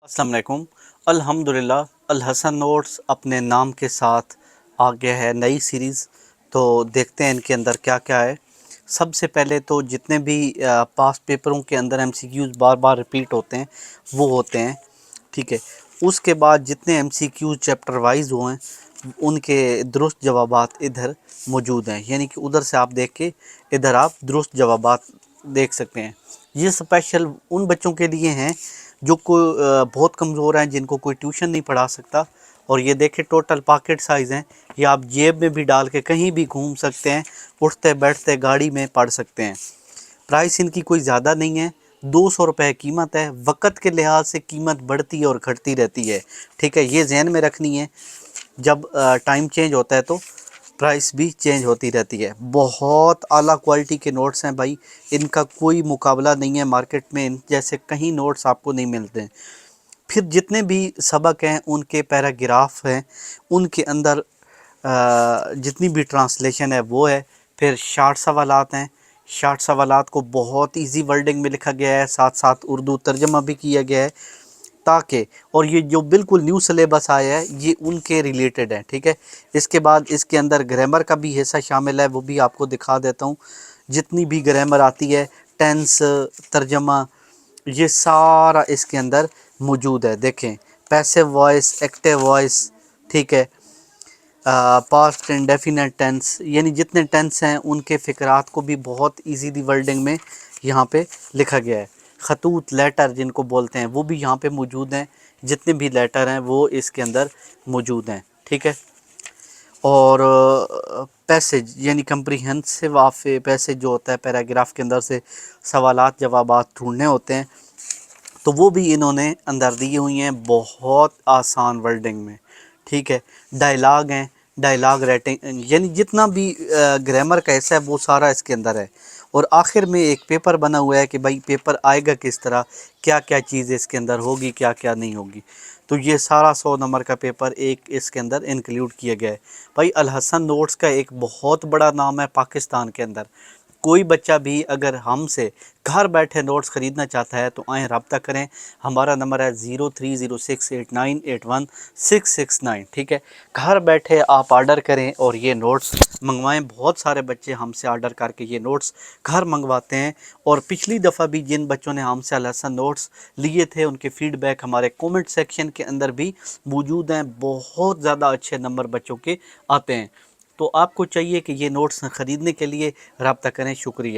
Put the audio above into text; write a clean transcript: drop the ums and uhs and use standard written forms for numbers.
अस्सलाम वालेकुम। अल्हम्दुलिल्लाह अल-हसन नोट्स अपने नाम के साथ आ गया है नई सीरीज़। तो देखते हैं इनके अंदर क्या क्या है। सबसे पहले तो जितने भी पास पेपरों के अंदर एमसीक्यूज़ बार बार रिपीट होते हैं वो होते हैं, ठीक है। उसके बाद जितने एमसीक्यूज़ चैप्टर वाइज हुए हैं उनके दुरुस्त जवाबात इधर मौजूद हैं, यानी कि उधर से आप देख के इधर आप दुरुस्त जवाबात देख सकते हैं। ये स्पेशल उन बच्चों के लिए हैं जो बहुत कमज़ोर हैं, जिनको कोई ट्यूशन नहीं पढ़ा सकता। और ये देखें टोटल पॉकेट साइज़ हैं, ये आप जेब में भी डाल के कहीं भी घूम सकते हैं, उठते बैठते गाड़ी में पढ़ सकते हैं। प्राइस इनकी कोई ज़्यादा नहीं है, 200 रुपये कीमत है। वक़्त के लिहाज से कीमत बढ़ती और घटती रहती है, ठीक है। ये जहन में रखनी है, जब टाइम चेंज होता है तो प्राइस भी चेंज होती रहती है। बहुत आला क्वालिटी के नोट्स हैं भाई, इनका कोई मुकाबला नहीं है मार्केट में, इन जैसे कहीं नोट्स आपको नहीं मिलते हैं। फिर जितने भी सबक हैं उनके पैराग्राफ हैं, उनके अंदर जितनी भी ट्रांसलेशन है वो है। फिर शार्ट सवालात हैं, शार्ट सवालात को बहुत इजी वर्डिंग में लिखा गया है, साथ साथ उर्दू तर्जमा भी किया गया है ताकि, और ये जो बिल्कुल न्यू सिलेबस आया है ये उनके रिलेटेड है, ठीक है। इसके बाद इसके अंदर ग्रामर का भी हिस्सा शामिल है, वो भी आपको दिखा देता हूँ। जितनी भी ग्रामर आती है, टेंस, तर्जमा, ये सारा इसके अंदर मौजूद है। देखें, पैसिव वॉइस, एक्टिव वॉइस, ठीक है, पास्ट इंडेफिनेट टेंस, यानी जितने टेंस हैं उनके फ़िक्रात को भी बहुत इजीली वर्डिंग में यहाँ पे लिखा गया है। ख़तूत, लेटर जिनको बोलते हैं, वो भी यहाँ पे मौजूद हैं। जितने भी लेटर हैं वो इसके अंदर मौजूद हैं, ठीक है। और पैसेज यानी कम्प्रीहेंसिव ऑफ पैसेज जो होता है, पैराग्राफ के अंदर से सवालात जवाबात ढूंढने होते हैं, तो वो भी इन्होंने अंदर दी हुई हैं बहुत आसान वर्डिंग में, ठीक है। डायलॉग हैं, डायलॉग राइटिंग, यानी जितना भी ग्रामर का हिस्सा है वो सारा इसके अंदर है। और आखिर में एक पेपर बना हुआ है कि भाई पेपर आएगा किस तरह, क्या क्या चीज़ इसके अंदर होगी, क्या क्या नहीं होगी। तो ये सारा 100 नंबर का पेपर एक इसके अंदर इंक्लूड किया गया है। भाई अल-हसन नोट्स का एक बहुत बड़ा नाम है पाकिस्तान के अंदर। कोई बच्चा भी अगर हमसे घर बैठे नोट्स ख़रीदना चाहता है तो आएँ रब्ता करें। हमारा नंबर है 030689816669, ठीक है। घर बैठे आप आर्डर करें और ये नोट्स मंगवाएं। बहुत सारे बच्चे हमसे आर्डर करके ये नोट्स घर मंगवाते हैं। और पिछली दफ़ा भी जिन बच्चों ने हमसे अल-हसन नोट्स लिए थे उनके फ़ीडबैक हमारे कमेंट सेक्शन के अंदर भी मौजूद हैं। बहुत ज़्यादा अच्छे नंबर बच्चों के आते हैं। तो आपको चाहिए कि ये नोट्स ख़रीदने के लिए रब्ता करें। शुक्रिया।